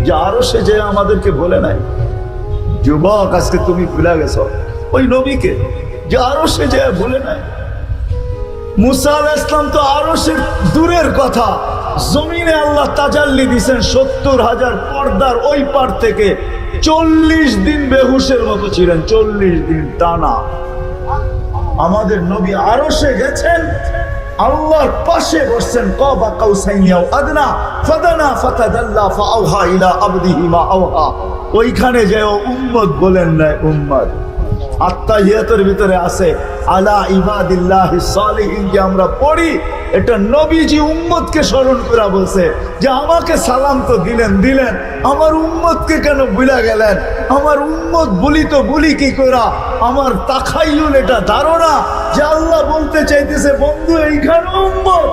যে আরো সে যে আমাদেরকে বলে নাই? যুবক, আজকে তুমি ভুলে গেছো ওই নবীকে যে আরো সে যে বলে নাই। মুসা আলাইহিস সালাম তো আরো সে দূরের কথা, জমিনে আল্লাহ তাজাল্লি দিয়েছেন 70,000 পর্দার ওই পার থেকে। 40 দিন বেহুশের মতো ছিলেন, 40 দিন টানা। আমাদের নবী আরশে গেছেন, আল্লাহর পাশে বসছেন। কাবা কাউসাইনি আও আদনা ফাদানা ফাতাদাল্লা ফাআওহা ইলা আবদিহি মা আওহা। ওইখানে যে উম্মত বলেন না, উম্মত আত্তাহিয়াতের ভিতরে আছে আলা ইবাদিল্লাহিস সালিহিন যে আমরা পড়ি, এটা নবীজি উম্মতকে স্মরণ করে বলছে যে আমাকে সালাম তো দিলেন, আমার উম্মতকে কেন ভুলে গেলেন? আমার উম্মত বলি তো বলি কি করে? আমার তাখাইয়ুল এটা ধারণা যে আল্লাহ বলতে চাইতেছে বন্ধু এইখানে উম্মত।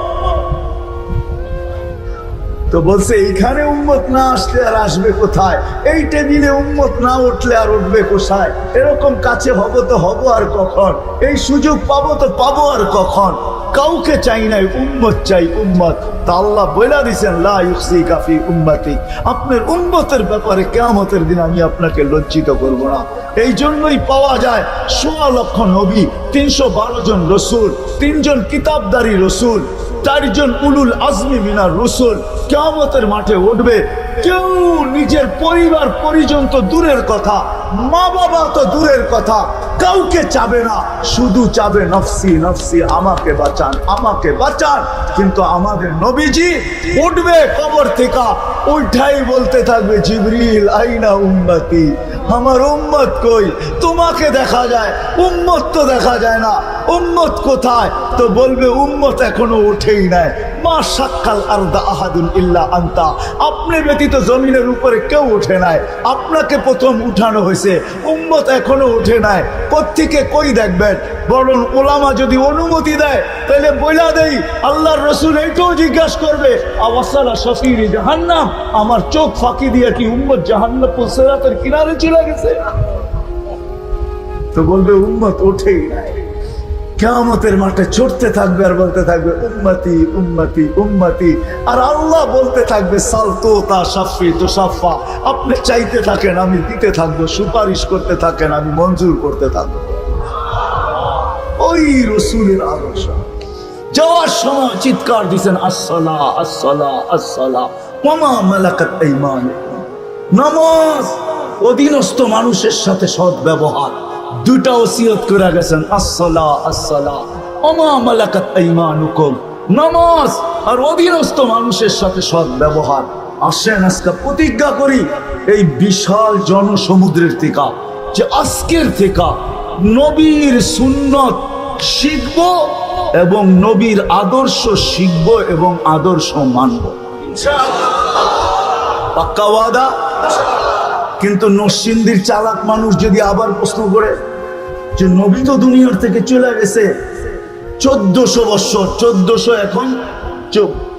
তো বলছে এইখানে উম্মত না আসলে আর আসবে কোথায়? এই টেবিলে উম্মত না উঠলে আর উঠবে কোথায়? এরকম কাছে হব তো হব আর কখন? এই সুযোগ পাবো তো পাবো আর কখন? কাউকে চাই নাই, উম্মত চাই, উম্মত। তা আল্লাহ বলে দিয়েছেন লা ইউসিকা ফি উম্মতি, আপনার উম্মতের ব্যাপারে কিয়ামতের দিন আমি আপনাকে লজ্জিত করব না। এই জন্যই পাওয়া যায় ১৬ লক্ষ নবী, ৩১২ জন রসুল, ৩ জন কিতাবদারি রসুল, ৪ জন উলুল আজমি মিনার রসুল কিয়ামতের মাঠে উঠবে। কেউ নিজের পরিবার পরিজন তো দূরের কথা, মা বাবা তো দূরের কথা, কাউকে চাবে না, শুধু চাবে নফসি নফসি, আমাকে বাঁচান, আমাকে বাঁচান। কিন্তু আমাদের নবীজি উঠবে কবর থেকে, উঠাই বলতে থাকবে জিবরিল আইনা উম্মতি, আমার উম্মত কই? তোমাকে দেখা যায়, উম্মত তো দেখা যায় না। উম্মত কোথায়? তো বলবে উম্মত এখনো উঠেই নাই। মা সাক্কাল আরদা আহাদুন ইল্লা আনতা, আপনি ব্যতীত জমিনের উপরে কেউ উঠে নাই, আপনাকে প্রথম উঠানো হয়েছে, উম্মত এখনো উঠে নাই। কোত্থেকে কই দেখবেন? বরং ওলামা যদি অনুমতি দেয় তাহলে বইলা দেই, আল্লাহর রসুল এইটাও জিজ্ঞাসা করবে আওয়াসালা শফির জাহান্নাম, আমার চোখ ফাঁকি দিয়ে কি উম্মত জাহান্নাম সিরাতের কিনারে চলে গেছে? তো বলবে উম্মত ওঠেই নাই। কিয়ামতের মাঠে ছুটতে থাকবে আর বলতে থাকবে উম্মতি উম্মতি উম্মতি। আর আল্লাহ বলতে থাকবে সালতো তা শাফি তো শাফা, আপনি চাইতে থাকেন আমি দিতে থাকবো, সুপারিশ করতে থাকেন আমি মঞ্জুর করতে থাকবো। ওই রসুলের আদর্শ। যাওয়ার সময় চিৎকার দিচ্ছেন আসসালা আসসালা আসসালা ওমা মালাকাত আইমানুকুম, নামাজ, অধীনস্থ মানুষের সাথে সৎ ব্যবহার, দুটা ওসিয়ত করে গেছেন, আসসালা আসসালা ওমা মালাকাত আইমানুকুম, নামাজ আর অধীনস্থ মানুষের সাথে সৎ ব্যবহার। আসেন আজকে প্রতিজ্ঞা করি এই বিশাল জনসমুদ্রের থেকে যে আজকের থেকে নবীর সুন্নত শিখব এবং নবীর আদর্শ শিখব এবং আদর্শ মানব, পাক্কা ওয়াদা। কিন্তু নরসিংদীর চালাক মানুষ যদি আবার প্রশ্ন করে যে নবী তো দুনিয়ার থেকে চলে গেছে 1400 বছর, 1400 এখন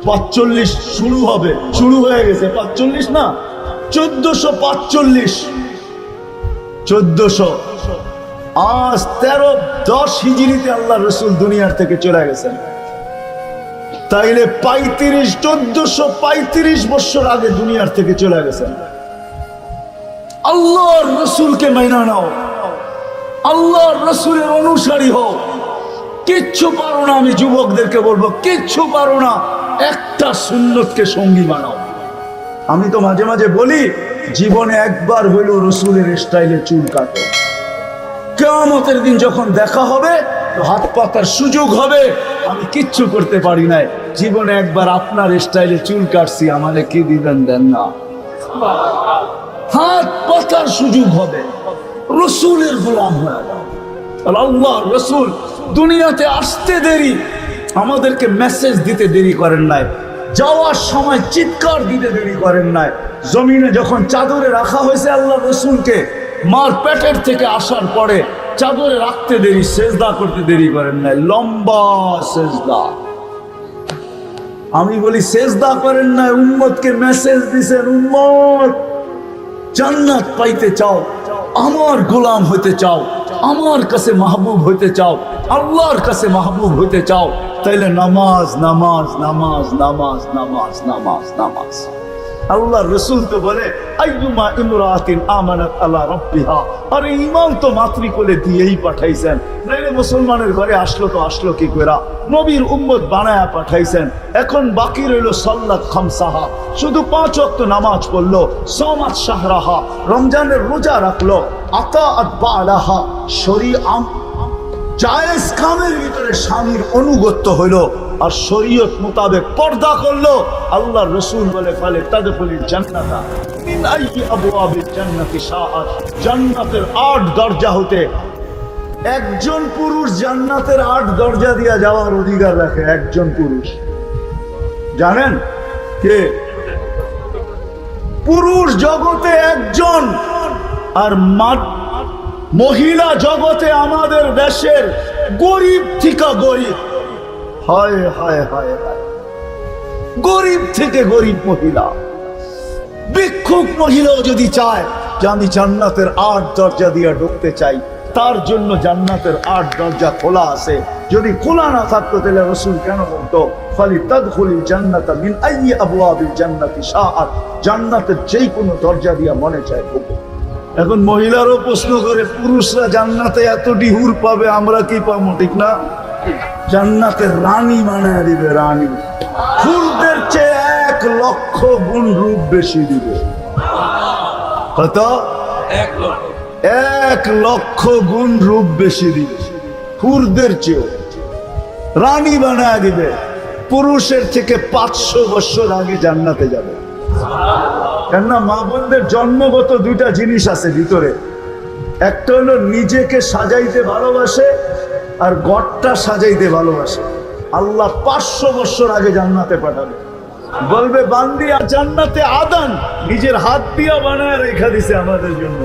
45 শুরু হবে, শুরু হয়ে গেছে 45 না 1445, 1400 আজ 1310 হিজরিতে আল্লাহ রসুল দুনিয়ার থেকে চলে গেছেন। তাইলে 1435 বছর আগে দুনিয়ার থেকে চলে গেছেন। আল্লাহর রসুলকে মাইনা নাও, আল্লাহর রসুলের অনুসারী হও। কিচ্ছু পারো না, আমি যুবকদেরকে বলবো কিচ্ছু পারো না, একটা সুন্নতকে সঙ্গী বানাও। আমি তো মাঝে মাঝে বলি জীবনে একবার হইলেও রসুলের স্টাইলে চুল কাটো। কিয়ামতের দিন যখন দেখা হবে হাত পাতার সুযোগ হবে, আমি কিচ্ছু করতে পারি নাই, জীবনে একবার আপনার স্টাইলে চুল কাটছি, আমাদের কি দিবেন? দেন না। হাত পাতার সুযোগ হবে, রসুলের গোলাম হয়ে যাও। আল্লাহ রসুল দুনিয়াতে আসতে দেরি, আমাদেরকে মেসেজ দিতে দেরি করেন নাই, যাওয়ার সময় চিৎকার দিতে দেরি করেন নাই। জমিনে যখন চাদরে রাখা হয়েছে আল্লাহ রসুলকে, মার পেটের থেকে আসার পরে চাদরে রাখতে দেরি, সেজদা করতে দেরি করেন নাই, লম্বা সেজদা। আমি বলি সেজদা করেন নাই, উম্মতকে মেসেজ দিছেন, উম্মত জান্নাত পাইতে চাও, আমার গোলাম হইতে চাও, আমার কাছে মাহবুব হইতে চাও, আল্লাহর কাছে মাহবুব হইতে চাও, তাইলে নামাজ নামাজ নামাজ নামাজ নামাজ নামাজ নামাজ। আল্লাহ রসুল তো বলে আইয়ুমা ইমরাতিন আমানাত আলা রাব্বিহা, আরে ঈমান তো মাতৃকোলে দিয়েই পাঠাইছেন, নাইলে মুসলমানের ঘরে আসলো কি কইরা? নবীর উম্মত বানায়া পাঠাইছেন। এখন বাকি রইল সাল্লাত খামসাহা, শুধু 5 ওয়াক্ত নামাজ পড়লো, সামাত শাহরাহা, রমজানের রোজা রাখলো, আতাআত বালাহা, শরীআ জায়েজ কামের ভিতরে স্বামীর অনুগত্য হইল, আর শরীয়ত মোতাবেক পর্দা করলো। আল্লাহ রসুল বলে ফলে তাদখুলুল জান্নাতা মিন আইয়ি আবওয়াবিল জান্নাতি শাআত, জান্নাতের 8 দরজা হতে একজন পুরুষ জান্নাতের 8 দরজা দিয়া যাওয়ার অধিকার রাখে। একজন পুরুষ, জানেন কে? পুরুষ জগতে একজন, আর মহিলা জগতে আমাদের দেশের গরিব থেকে গরিব, হায় হায় হায় হায়, গরিব থেকে গরিব মহিলা, ভিক্ষুক মহিলাও যদি চায় যে আমি জান্নাতের 8 দরজা দিয়ে ঢুকতে চাই, তার জন্য জান্নাতের 8 দরজা খোলা আছে। যদি খোলা না থাকতো তাহলে রাসূল কেন বলতো ফালি তাদখুলিল জান্নাতা মিন আইয়ি আবওয়াবিল জান্নাতি শাআত, জান্নাতের যেই কোনো দরজা দিয়ে মনে চায় ঢুকো। এখন মহিলারও প্রশ্ন করে, পুরুষরা জান্নাতে এতটি হুর পাবে, আমরা কি পাবো? ঠিক না? জান্নাতের রানী বানায় দিবে, রানী। হুরদের চেয়ে 1 লক্ষ গুণ রূপ বেশি দিবে। কত? 1 লক্ষ গুণ রূপ বেশি দিবে, হুরদের চেয়ে রানী বানায় দিবে। পুরুষের থেকে 500 বছর আগে জান্নাতে যাবে। কেননা মা বোনদের জন্মগত 2টা জিনিস আছে ভিতরে, একটা হলো নিজেকে সাজাইতে ভালোবাসে, আর ঘরটা সাজাইতে ভালোবাসে। আল্লাহ 500 বছর আগে জান্নাতে পাঠাবে, বলবে বান্দি জান্নাতে আদন নিজের হাত দিয়া বানায় রেখা দিছে আমাদের জন্য।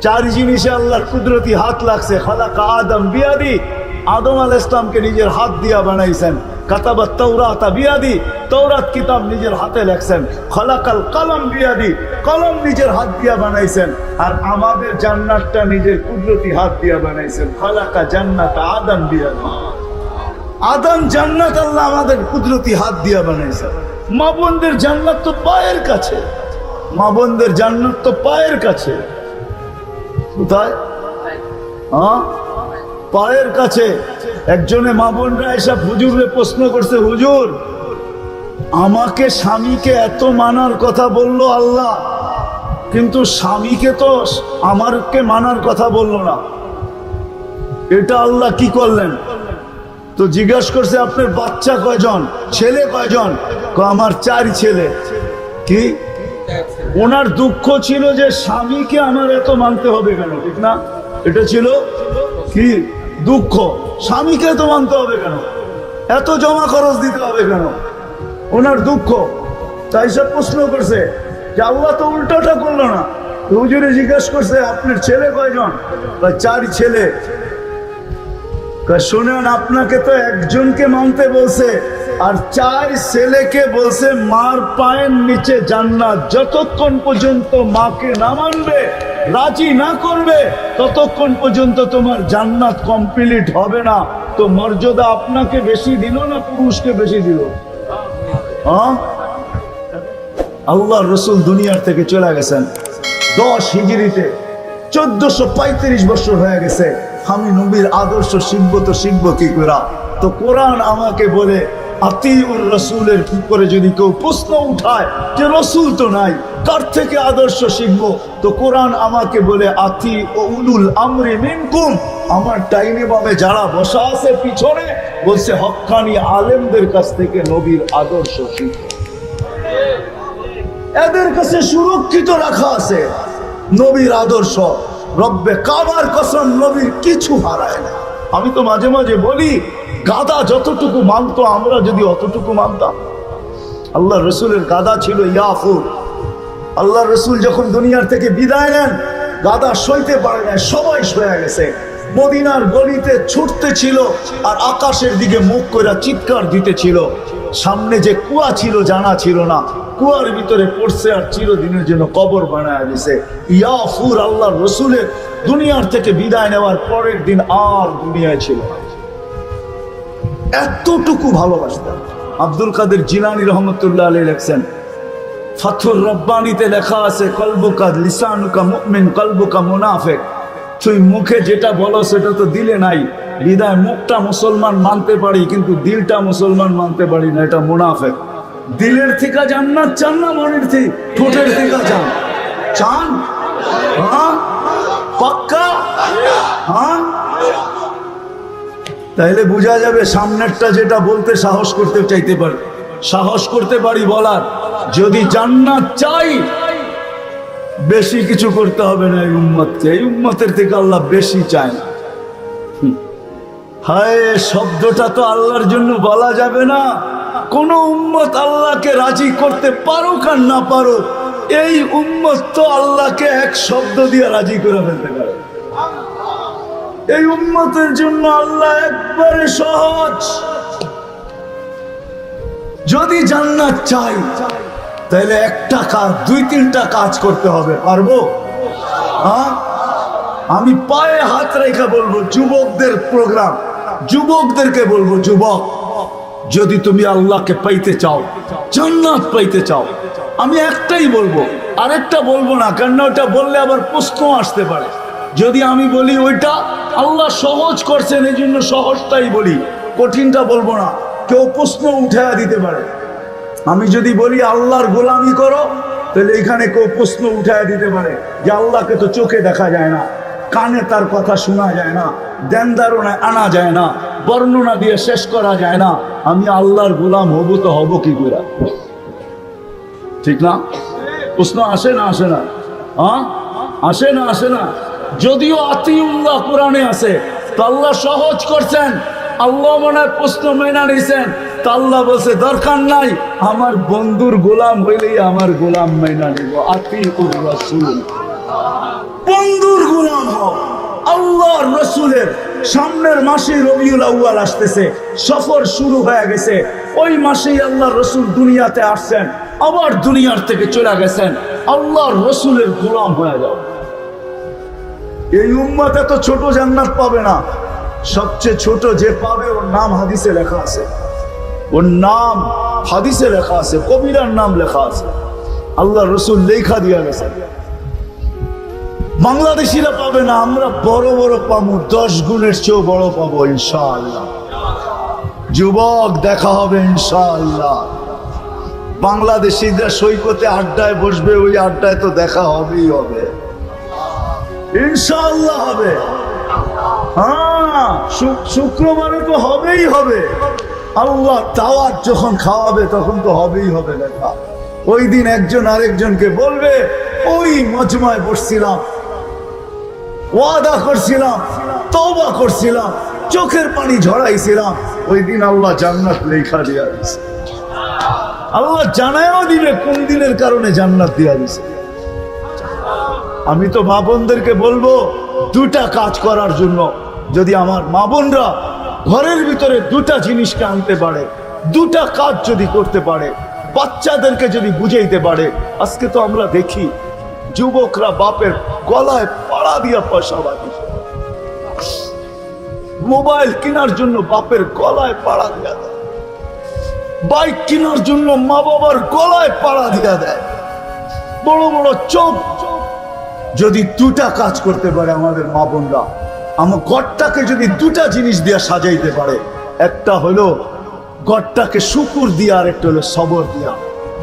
4 জিনিসে আল্লাহর কুদরতি হাত লাগছে। খালাকা আদম বিয়াদি, আদম আলাইহিস সালামকে নিজের হাত দিয়া বানাইছেন। কাতাবাত তাওরাতা বিয়াদি, তাওরাত কিতাব নিজের হাতে লেখছেন। খালাকাল কলম বিয়াদি, কলম নিজের হাত দিয়া বানাইছেন। আর আমাদের জান্নাতটা নিজের কুদরতি হাত দিয়া বানাইছেন। খালাকা জান্নাত আদম বিয়াদি, আদম জান্নাত আল্লাহ আমাদের কুদরতি হাত দিয়া বানাইছেন। মা বোনদের জান্নাত তো পায়ের কাছে, মা বোনদের জান্নাত তো পায়ের কাছে। কোথায়? পায়ের কাছে। একজনে মা বোনরা এসব হুজুরে প্রশ্ন করছে, হুজুর আমাকে স্বামীকে এত মানার কথা বললো আল্লাহ, কিন্তু স্বামীকে তো আমারকে মানার কথা বললো না, এটা আল্লাহ কি করলেন? তো জিজ্ঞাসা করছে আপনার বাচ্চা কয়জন, ছেলে কয়জন? আমার 4 ছেলে। কি? ওনার দুঃখ ছিল যে স্বামীকে আমার এত মানতে হবে কেন, ঠিক না? এটা ছিল কি দুঃখ, স্বামীকে তো মানতে হবে কেন, এত জমা খরচ দিতে হবে কেন, ওনার দুঃখ। তাই সব প্রশ্ন করছে যে আল্লাহ তো উল্টোটা করলো না। হুজুরে জিজ্ঞাসা করছে আপনার ছেলে কয়জন? 4 ছেলে। শুনেন, আপনাকে তো একজনকে মানতে বলছে, আর 4 ছেলেকে বলছে মার পায়ের নিচে জান্নাত। যতক্ষণ পর্যন্ত মাকে না মানবে, রাজি না করবে, ততক্ষণ পর্যন্ত তোমার জান্নাত কমপ্লিট হবে না। তো মর্যাদা আপনাকে বেশি দিল না পুরুষকে বেশি দিল? আল্লাহ রসুল দুনিয়ার থেকে চলে গেছেন 10 হিজরিতে, 1435 বছর হয়ে গেছে। আমি নবীর আদর্শ শিখবো কি করে? তো কোরআন আমাকে বলে আতিউর রাসূলের উপরে যদি কেউ প্রশ্ন উঠায় যে রাসূল তো নাই, কার থেকে আদর্শ শিখবো? তো কোরআন আমাকে বলে আতি ও উলুল আমরি মিনকুম, আমার ডাইনে বামে যারা বসা আছে পিছনে, বলছে হক্কানি আলেমদের কাছ থেকে নবীর আদর্শ শিখো। এদের কাছে সুরক্ষিত রাখা আছে নবীর আদর্শ। রব্বে কাবার কসম, নবীর কিছু হারায় না। আমি তো মাঝে মাঝে বলি, গাদা যতটুকু মানতো আমরা যদি অতটুকু মানতাম। আল্লাহ রসুলের গাদা ছিল ইয়াফুর। আল্লাহ রসুল যখন দুনিয়ার থেকে বিদায় নেন, গাদা সইতে পারে না, সবাই সয়ে গেছে। মদিনার গলিতে ছুটতে ছিল আর আকাশের দিকে মুখ করে চিৎকার দিতেছিল। সামনে যে কুয়া ছিল জানা ছিল না, কুয়ার ভিতরে পড়ছে আর চিরদিনের জন্য কবর বানায় দিছে। ইয়াফুর আল্লাহ রসুলের দুনিয়ার থেকে বিদায় নেওয়ার পরের দিন আর দুনিয়ায় ছিল না। এতটুকু ভালোবাসতেন। আব্দুল কাদের জিলানী রহমতুল্লাহ আলাইহি লেখছেন, ফাথুর রব্বানিতে লেখা আছে কলবুকা লিসানুকা মুমিন কলবুকা মুনাফিক। তুই মুখে যেটা বলো সেটা তো দিলে নাই, হৃদয় মুখটা মুসলমান মানতে পারি কিন্তু দিলটা মুসলমান মানতে পারি না, এটা মুনাফিক। দিলের থেকে জান্নাত চান না মনের থেকে ঠোঁটের থেকে চান? চান? হ্যাঁ পাক্কা? হ্যাঁ, তাইলে বোঝা যাবে সামনেরটা যেটা বলতে সাহস করতে চাইতে পারি, সাহস করতে পারি বলার। যদি জান্নাত চাই বেশি কিছু করতে হবে না এই উম্মতকে, এই উম্মতের থেকে আল্লাহ বেশি চায় না। হায়, শব্দটা তো আল্লাহর জন্য বলা যাবে না। কোন উম্মত আল্লাহকে রাজি করতে পারুক আর না পারুক, এই উম্মত তো আল্লাহকে এক শব্দ দিয়ে রাজি করে ফেলতে পারে। এই উম্মতের জন্য আল্লাহ একবারে সহজ। যদি জান্নাত চাই তাহলে একটা কাজ, দুই তিনটা কাজ করতে হবে। পারবো? হ্যাঁ, আমি পায়ে হাত রেখে বলবো, যুবকদের প্রোগ্রাম, যুবকদেরকে বলবো, যুবক যদি তুমি আল্লাহকে পাইতে চাও, জান্নাত পাইতে চাও, আমি একটাই বলবো, আরেকটা বলবো না, কারণ ওটা বললে আবার প্রশ্ন আসতে পারে। যদি আমি বলি ওইটা আল্লাহ সহজ করছেন এই জন্য সহজটাই বলি, কঠিনটা বলবো না, কেউ প্রশ্ন উঠায়া দিতে পারে। আমি যদি বলি আল্লাহর গোলামি করো, তাহলে এখানে কেউ প্রশ্ন উঠায়া দিতে পারে যে আল্লাহকে তো চোখে দেখা যায় না, কানে তার কথা শোনা যায় না, ধ্যান ধারণায় আনা যায় না, বর্ণনা দিয়ে শেষ করা যায় না, আমি আল্লাহর গোলাম হব তো হব কি করে? ঠিক না? প্রশ্ন আসে না আসে না? হ্যাঁ, আসে না আসে না? যদিও আতিউল্লাহ কোরআনে আছে, তো আল্লাহ সহজ করছেন। আল্লাহ মনে হয় প্রশ্ন মেনা নিছেন, তো আল্লাহ বলছে দরকার নাই, আমার বন্ধুর গোলাম হইলেই আমার গোলাম মেনা নিব। আতিউর রাসূল, বন্ধুর গোলাম হও। আল্লাহর রসুলের সামনের মাসে রবিউল আউয়াল আসতেছে, সফর শুরু হয়ে গেছে। ওই মাসেই আল্লাহর রসুল দুনিয়াতে আসছেন, আবার দুনিয়ার থেকে চলে গেছেন। আল্লাহর রসুলের গোলাম হয়ে যাও। এই উম্মত এত ছোট জান্নাত পাবে না। সবচেয়ে ছোট যে পাবে ওর নাম হাদিসে লেখা আছে, ওর নাম হাদিসে লেখা আছে, কবিরার নাম লেখা আছে, আল্লাহ রসুল লেখা দিয়া গেছে। বাংলাদেশিরা পাবে না, আমরা বড় বড় পাবো, 10 গুণের চেয়েও বড় পাবো ইনশাআল্লাহ। যুবক দেখা হবে ইনশাআল্লাহ। বাংলাদেশিরা সৈকতে আড্ডায় বসবে, ওই আড্ডায় তো দেখা হবেই হবে ইনশাআল্লাহ, হবে। হ্যাঁ, শুক্রবারে তো হবেই হবে। আল্লাহ দাওয়াত যখন খাওয়াবে তখন তো হবেই হবে দেখা। ওই দিন একজন আরেকজনকে বলবে, ওই মজমায় বসছিলাম, ওয়াদা করছিলাম, তওবা করছিলাম, চোখের পানি ঝরাইছিলাম, ওই দিন আল্লাহ জান্নাত লেখা দিয়া দিছে। আল্লাহ জানায়ও দিবে কোন দিনের কারণে জান্নাত দিয়া দিছে। আমি তো মা বোনদেরকে বলবো দুটা কাজ করার জন্য। যদি আমার মা বোনরা ঘরের ভিতরে দুটা জিনিসকে আনতে পারে, দুটা কাজ যদি করতে পারে, বাচ্চাদেরকে যদি বুঝাইতে পারে। আজকে তো আমরা দেখি যুবকরা বাপের গলায় পাড়া দিয়া পয়সা বাঁধে, মোবাইল কেনার জন্য বাপের গলায় পাড়া দিয়া দেয়, বাইক কেনার জন্য মা বাবার গলায় পাড়া দিয়া দেয়, বড় বড় চোখ। যদি দুটা কাজ করতে পারে আমাদের মা বোনরা, আমার ঘরটাকে যদি দুটা জিনিস দিয়া সাজাইতে পারে, একটা হলো ঘরটাকে শুকুর দিয়া, আর একটা হলো সবর দিয়া,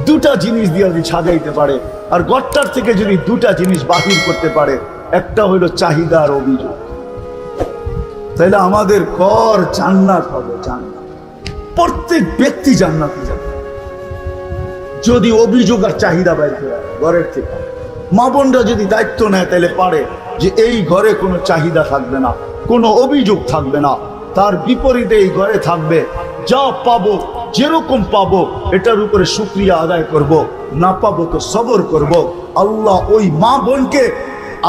দুটা জিনিস দিয়া যদি সাজাইতে পারে, আর ঘরটার থেকে যদি দুটা জিনিস বাহির করতে পারে, একটা হলো চাহিদা আর অভিযোগ, তাহলে আমাদের ঘর জান্নাত হবে। জান্নাত, প্রত্যেক ব্যক্তি জান্নাতে যাবে যদি অভিযোগ আর চাহিদা বাইর করে ঘরের থেকে। মা বোনরা যদি দায়িত্ব নেয় তাহলে পারে যে এই ঘরে কোনো চাহিদা থাকবে না, কোনো অভিযোগ থাকবে না, তার বিপরীতে এই ঘরে থাকবে যা পাবো, যেরকম পাবো এটার উপরে শুকরিয়া আদায় করব, না পাবো তো সবর করব। আল্লাহ ওই মা বোনকে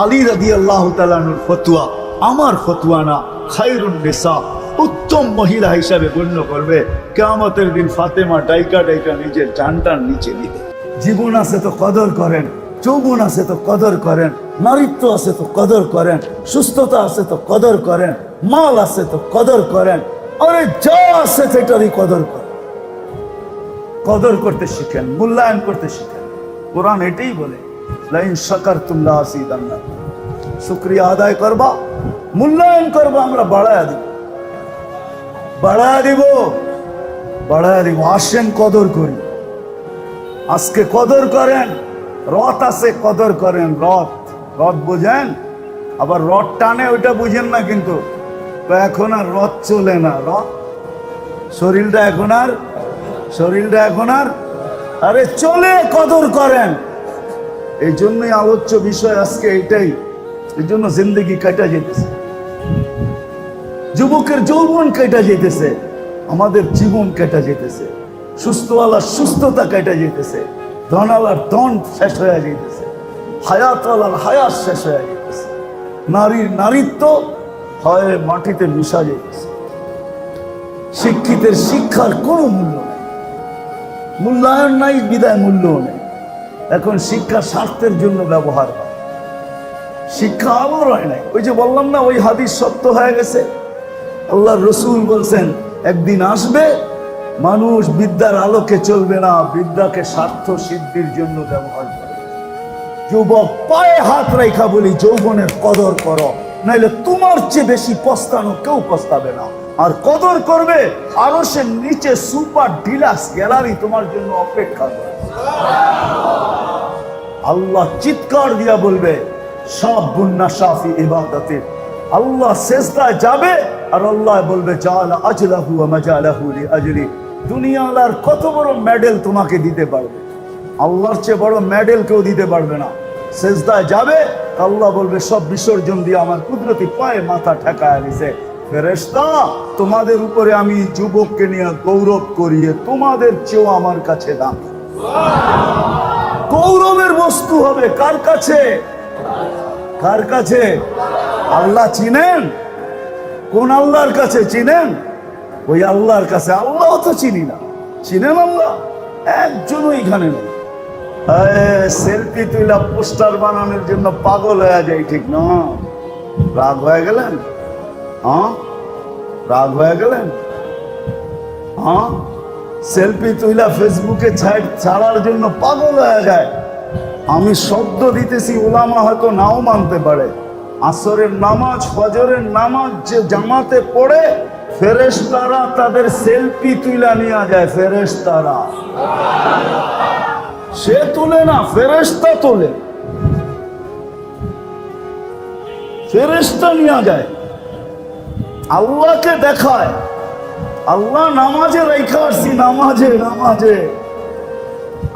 আলী রাদিয়াল্লাহু তাআলা আনহুর ফতোয়া, আমার ফতোয়া না, খায়রুন নিসা, উত্তম মহিলা হিসাবে গণ্য করবে। কিয়ামতের দিন ফাতেমা ডাইকা ডাইকা নিজের জানটার নিচে দিবে। জীবন আছে তো কদর করেন, যৌবন আছে তো কদর করেন, নারীত্ব আছে তো কদর করেন, সুস্থতা আছে তো কদর করেন, মাল আছে তো কদর করেন, আরে যা আছে সেটারই কদর করেন। কদর করতে শিখেন, মূল্যায়ন করতে শিখেন। কোরআন এটাই বলে, লাইন শাকারতুম লাযিদান্নাকুম, শুকরিয়া আদায় করবা, মূল্যায়ন করবা, আমরা বাড়ায়া দিব, বাড়ায়া দিব, বাড়ায়া দিব। আসেন কদর করি, আজকে কদর করেন, রথ আছে কদর করেন, রথ, রথ বুঝেন, আবার রথ টানে ওইটা বুঝেন না, কিন্তু এখন আর রথ চলে না, রথ শরীরটা এখন আর আরে চলে, কদর করেন। এই জন্যই আলোচ্য বিষয় আজকে এটাই, এই জন্য জিন্দগি কাটা যেতেছে, যুবকের যৌবন কেটে যেতেছে, আমাদের জীবন কেটে যেতেছে, সুস্থওয়ালার সুস্থতা কেটে যেতেছে, ধনালার ধন শেষ হয়ে যেতেছে, হায়াতওয়ালার হায়াত শেষ হয়ে যেতেছে, নারীর নারীত্ব হয় মাটিতে মিশা যেতেছে, শিক্ষিতের শিক্ষার কোনো মূল্য নেই, মূল্যায়ন নাই, বিদায় মূল্যও নেই। এখন শিক্ষা স্বার্থের জন্য ব্যবহার হয়, শিক্ষা আমার হয় নাই। ওই যে বললাম না, ওই হাদিস সত্য হয়ে গেছে। আল্লাহর রসুল বলছেন একদিন আসবে, মানুষ বিদ্যার আলোকে চলবে না, বিদ্যাকে স্বার্থ সিদ্ধির জন্য ব্যবহার করবে। যুবক, পায়ে হাত রেখা বলি, যৌবনের কদর করো, নাইলে তোমার চেয়ে বেশি পস্তানো কেউ পস্তাবে না। আর কদর করবে, আরো সে নিচে সুপার ডিলাক্স গ্যালারি তোমার জন্য অপেক্ষা করে। আল্লাহ চিৎকার দিয়া বলবে, সব গুন্না শাফি ইবাদতে, আল্লাহ সেজদায় যাবে আর আল্লাহ বলবে, জালা আজলাহু ওয়া মাজালাহু লিআজলি। দুনিয়ার কত বড় মেডেল তোমাকে দিতে পারবে, আল্লাহর চেয়ে বড় মেডেল কেউ দিতে পারবে না। সেজদায় যাবে, আল্লাহ বলবে, সব বিসর্জন দিয়ে আমার কুদরতি পায়ে মাথা ঠেকায় দিছে। ফেরেশতা, তোমাদের উপরে আমি যুবককে নিয়ে গৌরব করিয়ে তোমাদের চেয়েও আমার কাছে দাম। গৌরবের বস্তু হবে কার কাছে? কার কাছে? আল্লাহ চিনেন? কোন আল্লাহর কাছে চিনেন? ওই আল্লাহর কাছে। আল্লাহ তো চিনি না, চিনেন আল্লাহ? একজনও এখানে নেই। সেলফি তুইলা পোস্টার বানানোর জন্য পাগল হয়ে যায়, ঠিক না? রাগ হয়ে গেলেন? হ্যাঁ, রাগ হয়ে গেলেন? হ্যাঁ, সেলফি তুইলা ফেসবুকে ছাড়ার জন্য পাগল হয়ে যায়। আমি শব্দ দিতেছি, উলামা হয়তো নাও মানতে পারে। আসরের নামাজ, ফজরের নামাজ যে জামাতে পড়ে, ফেরেশতারা তাদের সেলফি তুইলা নিয়ে যায়। ফেরেশতারা, সে তুলে না, ফেরেশতা তোলে, ফেরেশতা নিয়ে যায়, আল্লাহকে দেখায়। আল্লাহ নামাজে রাইখা আসছি, নামাজে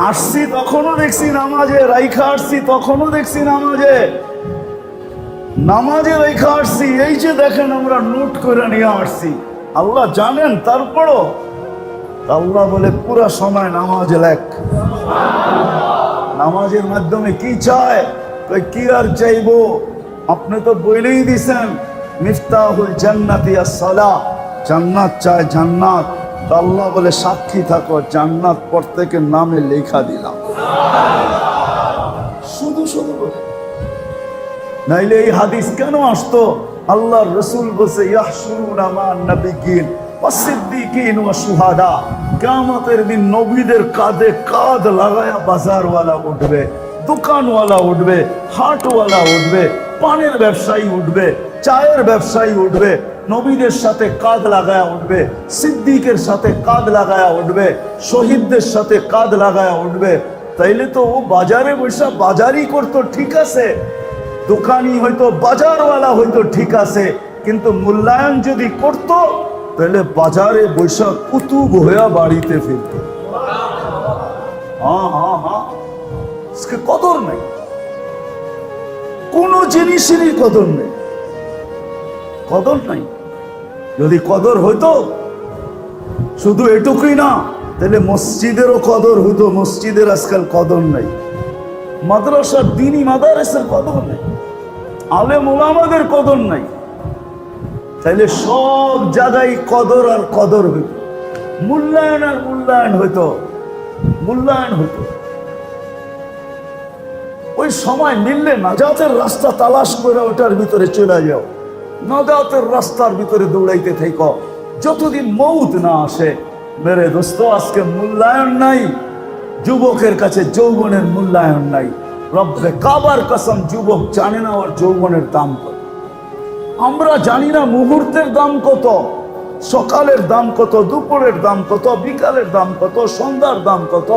আসছি তখনও দেখছি নামাজে, রাইখা আসছি তখনও দেখছি নামাজে রাইখা আসছি। এই যে দেখেন, আমরা নোট করে নিয়ে আসছি, আল্লাহ জানেন। তারপরও আল্লাহ বলে, পুরা সময় নামাজ লেখ। নামাজের মাধ্যমে কি চায়? কি আর চাইবো? আপনি তো বলেই দিছেন, মিফতাহুল জান্নাতি আস-সালাহ, জান্নাত চায়, জান্নাত। আল্লাহ বলে, সাক্ষী থাকো, জান্নাত প্রত্যেকের নামে লেখা দিলাম। শুধু শুধু বলে, নাইলে এই হাদিস কেন আসতো? আল্লাহর রাসূল বলছে, ইয়াহশুরুনা মান নাবিয়্যিন ওয়াস সিদ্দীকিন ওয়াস শুহাদা। কিয়ামতের দিন নবীদের কাঁধে কাঁধ লাগায়া বাজারওয়ালা উঠবে, দোকানওয়ালা উঠবে, হাটওয়ালা উঠবে, পানের ব্যবসায়ী উঠবে, চায়ের ব্যবসায়ী উঠবে, নবীদের সাথে কাঁধ লাগায়া উঠবে, সিদ্দিকের সাথে কাঁধ লাগায়া উঠবে, শহীদদের সাথে কাঁধ লাগায়া উঠবে। তাইলে তো ও বাজারে বসে বাজারই করতো, ঠিক আছে, দোকানি হয়তো, বাজারওয়ালা হয়তো, ঠিক আছে, কিন্তু মূল্যায়ন যদি করত, তাহলে বাজারে বৈশাখ কুতুব হইয়া বাড়িতে ফিরত। হ্যাঁ হ্যাঁ হ্যাঁ, কদর নেই, কোন জিনিসেরই কদর নেই, কদর নাই। যদি কদর হইতো, শুধু এটুকুই না, তাহলে মসজিদেরও কদর হইতো। মসজিদের আজকাল কদর নাই, মাদ্রাসার দ্বীনি মাদারেসের কদর নাই, আলেম ওলামাদের কদর নাই। তাইলে সব জায়গায় কদর আর কদর হইত, মূল্যায়ন আর মূল্যায়ন হইতো, মূল্যায়ন হইতো। ওই সময় মিললে নাজাতের রাস্তা তালাশ করে ওটার ভিতরে চলে যাও, নাজাতের রাস্তার ভিতরে দৌড়াইতে থাকো, যতদিন মৌত না আসে। মেরে দোস্ত, আজকে মূল্যায়ন নাই, যুবকের কাছে যৌবনের মূল্যায়ন নাই। রব্বে কাবার কসম, যুবক জানে না ওর যৌবনের দাম কত। আমরা জানি না মুহূর্তের দাম কত, সকালের দাম কত, দুপুরের দাম কত, বিকালের দাম কত, সন্ধ্যার দাম কত,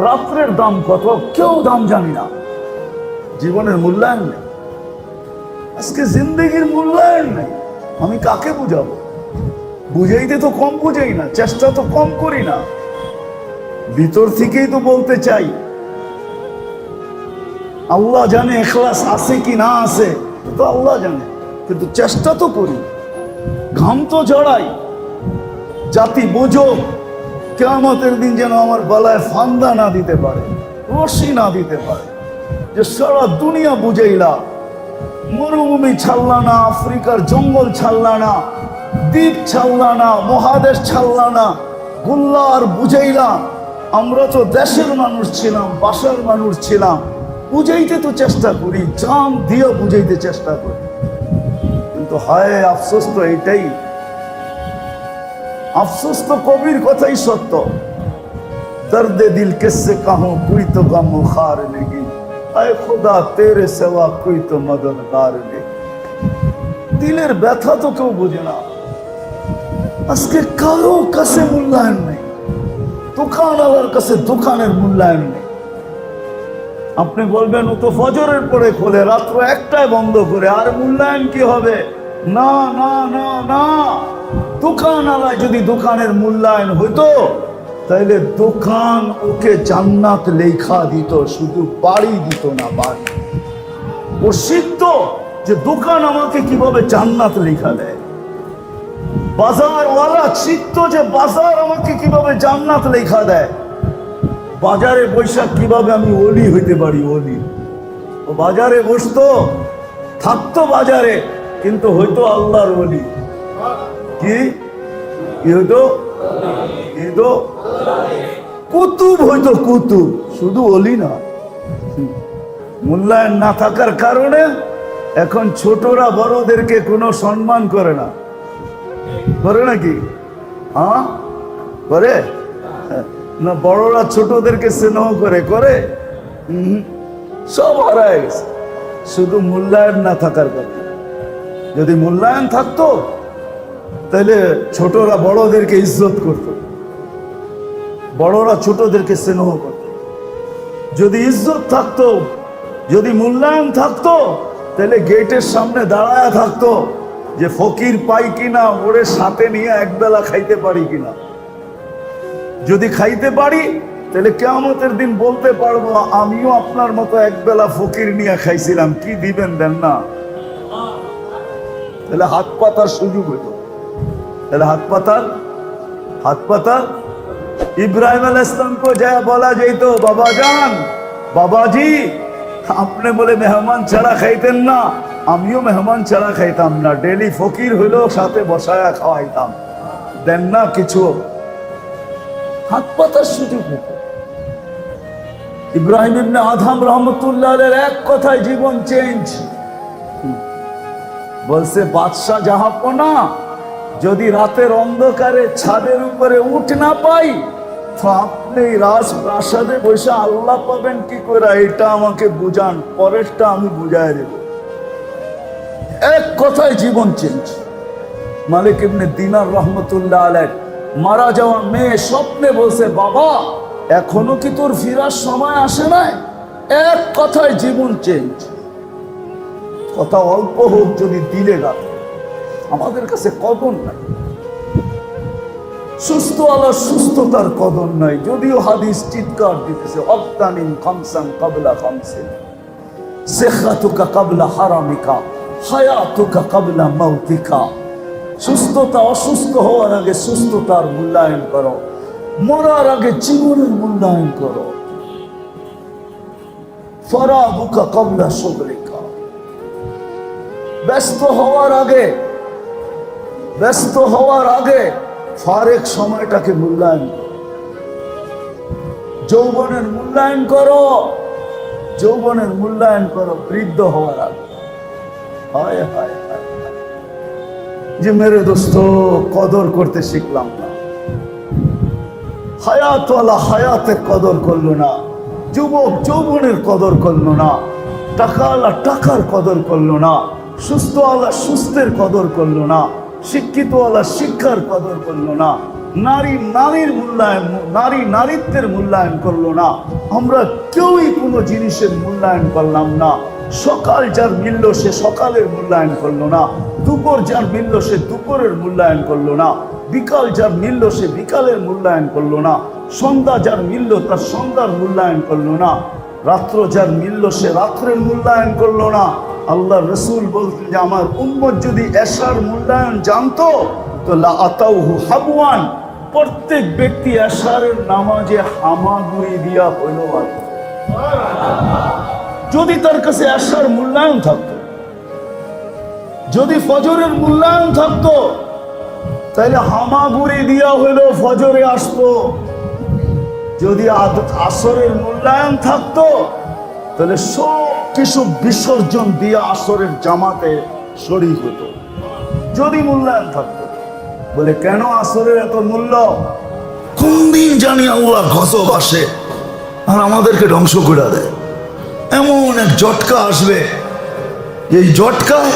রাত্রের দাম কত, কেউ দাম জানি না। জীবনের মূল্যায়ন নেই, আজকে জিন্দগির মূল্যায়ন নেই। আমি কাকে বুঝাবো? বুঝাইতে তো কম বুঝাই না, চেষ্টা তো কম করি না, ভিতর থেকেই তো বলতে চাই। আল্লাহ জানে ইখলাস আছে কি না আছে, তো আল্লাহ জানে, কিন্তু চেষ্টা তো করি, ঘাম তো জড়াই। জাতি বোঝো, কিয়ামতের দিন যেন আমার গলায় ফান্দা না দিতে পারে, রশি না দিতে পারে, যে সারা দুনিয়া বুঝাইলা, মরুভূমি ছাড়লা না, আফ্রিকার জঙ্গল ছাড়লা না, দ্বীপ ছাড়লা না, মহাদেশ ছাড়লা না, গুল্লা আর বুঝাইলা। আমরা তো দেশের মানুষ ছিলাম, বাসার মানুষ ছিলাম, বুঝাইতে তো চেষ্টা করি, জান দিয়ে বুঝাইতে চেষ্টা করি, কিন্তু হায় আফসোস তো এইটাই। আফসোস তো কবির কথাই সত্য, দর্দে দিল কিসসে কাহूं कोई तो गम खार लेगी, আয় খোদা তেরে সেবা कोई तो मददगार लेगी। দিলের ব্যথা তো কেউ বোঝে না। আজকে কারো কাছে মূল্যায়ন নেই, দোকানওয়ালার কাছে দোকানের মূল্যায়ন নেই। আপনি বলবেন ও তো ফজরের পরে খোলে, রাত্র 1টায় বন্ধ করে, আর মূল্যায়ন কি হবে? না না না না, দোকানওয়ালায় যদি দোকানের মূল্যায়ন হইতো তাইলে দোকান ওকে জান্নাত লেখা দিত, শুধু বাড়ি দিত না, বাড়ি। ও শিখতো যে দোকান আমাকে কিভাবে জান্নাত লেখা দেয়। বাজারওয়ালা শিখতো যে বাজার আমাকে কিভাবে জান্নাত লেখা দেয়। বাজারে বৈশা কিভাবে আমি ওলি হইতে পারি, ওলি। ও বাজারে বসতো, থাকতো বাজারে, কিন্তু হয়তো আল্লাহর ওলি। কি হইতো? কুতুব হইতো, কুতুব, শুধু ওলি না। মূল্যায়ন না থাকার কারণে এখন ছোটরা বড়দেরকে কোনো সম্মান করে না, করে নাকি? হ্যাঁ করে না? বড়রা ছোটদেরকে স্নেহ করে, করে? সব হারায় গেছে, শুধু মূল্যায়ন না থাকার কথা। যদি মূল্যায়ন থাকতো তাহলে ছোটরা বড়দেরকে ইজ্জত করত, বড়রা ছোটদেরকে স্নেহ করত। যদি ইজ্জত থাকতো, যদি মূল্যায়ন থাকতো, তাহলে গেটের সামনে দাঁড়ায় থাকতো যে ফকির পাই কিনা, ওরে সাথে নিয়ে একবেলা খাইতে পারি কিনা। যদি খাইতে পারি তাহলে কিয়ামতের দিন বলতে পারবো আমিও আপনার মতো একবেলা ফকির নিয়ে খাইছিলাম, কি দিবেন দেন না? তাহলে হাত পাতার সুযোগ হইতো, তাহলে হাত পাতার। ইব্রাহিম আলাইহিস সালামকে যা বলা যেত, বাবা জান, বাবাজি, আপনি বলে মেহমান ছাড়া খাইতেন না, আমিও মেহমান ছাড়া খাইতাম না, ডেলি ফকির হইলেও সাথে বসায়া খাওয়াইতাম, দেন না কিছু। হাত পাতার সুযোগ হতো। ইব্রাহিম ইবনে আদম রহমতুল্লাহ আলাইহির এক কথায় জীবন চেঞ্জ। বলছে, বাদশাহ জাহাপনা, যদি রাতের অন্ধকারে ছাদের উপরে উঠ না পাই, তো আপনি রাজপ্রাসাদে বসে আল্লাহ পাবেন কি করে, এটা আমাকে বুঝান, পরেরটা আমি বুঝাই দেব। এক কথায় জীবন চেঞ্জ। মালিক ইবনে দিনার রহমতুল্লাহ আলাইহ মারা যাওয়া মেয়ে স্বপ্নে বলছে, বাবা এখনো কি তোর ফিরার সময় আসে নাই? এক কথায় জীবন চেঞ্জ। কথা অল্প হোক, যদি দিলে গাতে। আমাদের কাছে কদর নাই, সুস্থ আল্লাহ সুস্থতার কদর নাই। যদিও হাদিস চিৎকার দিতেছে, অক্তানিন খামসান কাবলা খামসিন, সিহহাতুকা কাবলা হারামিকা, হায়াতুকা কাবলা মাউতিকা। সুস্থতা, অসুস্থ হওয়ার আগে সুস্থতার মূল্যায়ন করো, মরার আগে জীবনের মূল্যায়ন করো। ফরাগুকা কাবলা শুগলিকা, ব্যস্ত হওয়ার আগে ফারেক সময়টাকে মূল্যায়ন করো। যৌবনের মূল্যায়ন করো, বৃদ্ধ হওয়ার আগে। হায় হায় হায়, যে মেরে দোস্ত কদর করতে শিখলাম না। হায়াতওয়ালা হায়াতের কদর করলো না, যুবক যৌবনের কদর করলো না, টাকাওয়ালা টাকার কদর করলো না, সুস্থওয়ালা সুস্থের কদর করলো না, শিক্ষিতওয়ালা শিক্ষার কদর করলো না, নারী নারীর মূল্যায়ন, নারী নারীত্বের মূল্যায়ন করলো না। আমরা কেউই কোনো জিনিসের মূল্যায়ন করলাম না। সকাল যার মিলল সে সকালের মূল্যায়ন করলো না, দুপুর যার মিলল সে দুপুরের মূল্যায়ন করলো না, বিকাল যার মিলল সে বিকালের মূল্যায়ন করলো না, সন্ধ্যা যার মিলল তার সন্ধ্যার মূল্যায়ন করলো না, রাত্র যার মিলল সে রাত্রের মূল্যায়ন করলো না। আল্লাহ রসুল বলতেন যে আমার উম্মত যদি এশার মূল্যায়ন জানতো তো লা আতাউহু হাবওয়ান, প্রত্যেক ব্যক্তি এশারের নামাজে হামাগুড়ি দিয়া হইল। যদি তার কাছে এশার মূল্যায়ন থাকতো, যদি ফজরের মূল্যায়ন থাকতো, তাহলে হামাগুড়ি দিয়া হইল ফজরে আসতো। যদি আসরের মূল্যায়ন থাকতো তাহলে সব কিছু বিসর্জন দিয়ে আসরের জামাতে শরীক হতো। যদি মূল্যায়ন থাকতো, বলে কেন আসরের এত মূল্য? কোন দিন জানি আল্লাহ গজব আসে আর আমাদেরকে ধ্বংস করে দেয়। এমন এক জটকা আসবে, এই জটকায়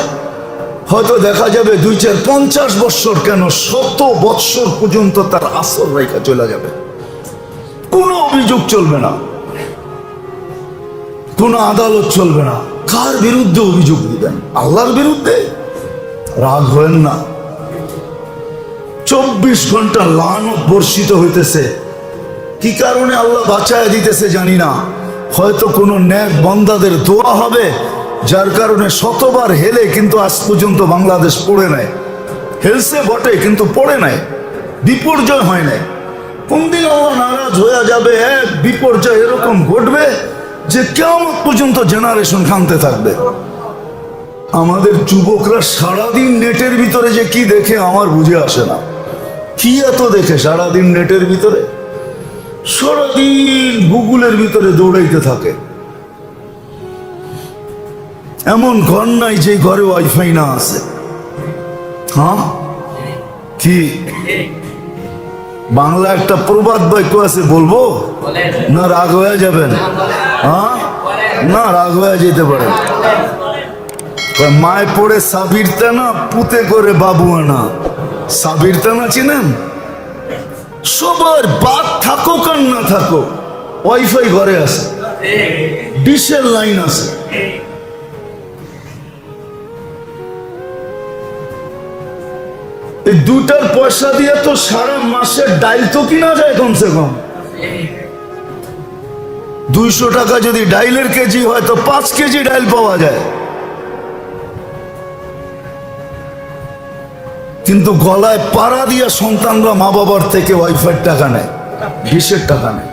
হয়তো দেখা যাবে 2-4-50 বৎসর কেন 100 বৎসর পর্যন্ত তার আসর রেখা চলে যাবে। কোনো অভিযোগ চলবে না, কোনো আদালত চলবে না। কার বিরুদ্ধে অভিযোগ দিবেন? আল্লাহর বিরুদ্ধে? রাগ হবেন না। 24 ঘন্টা লানত বর্ষিত হইতেছে। কি কারণে আল্লাহ বাঁচায় দিতেছে জানি না। হয়তো কোনো নেক বান্দাদের দোয়া হবে, যার কারণে শতবার হেলে কিন্তু আজ পর্যন্ত বাংলাদেশ পড়ে নাই। হেলসে বটে কিন্তু পড়ে নাই, বিপর্যয় হয় নাই। কোনদিন আল্লাহ নারাজ হয়ে যাবে, এক বিপর্যয় এরকম ঘটবে যে কিয়ামত পর্যন্ত জেনারেশন কাঁদতে থাকবে। আমাদের যুবকরা সারাদিন নেটের ভিতরে যে কি দেখে আমার বুঝে আসে না। কি এত দেখে সারাদিন নেটের ভিতরে? সারাদিন গুগলের ভিতরে দৌড়াইতে থাকে। এমন ঘর নাই যে ঘরে ওয়াইফাই না আছে। হ্যাঁ, কি বাংলা একটা প্রবাদ বাক্য আছে, বলবো না? রাগ হয়ে যাবেন? হ্যাঁ, না রাগ হয়ে যেতে পারে। মায় পড়ে সাবিরতা না, পুতে করে বাবু আনা। সাবিরতা না চিনেন? সবার বাদ থাকুক আর না থাকুক, ওয়াইফাই ঘরে আছে, ডিশের লাইন আছে। এই 2টার পয়সা দিয়ে তো সারা মাসের ডাইল তো কিনা যায় কমসে কম। 200 টাকা যদি ডাইলের কেজি হয় তো 5 কেজি ডাইল পাওয়া যায়। কিন্তু গলায় পাড়া দিয়া সন্তানরা মা বাবার থেকে ওয়াইফাইয়ের টাকা নেয়, ডিশের টাকা নেয়।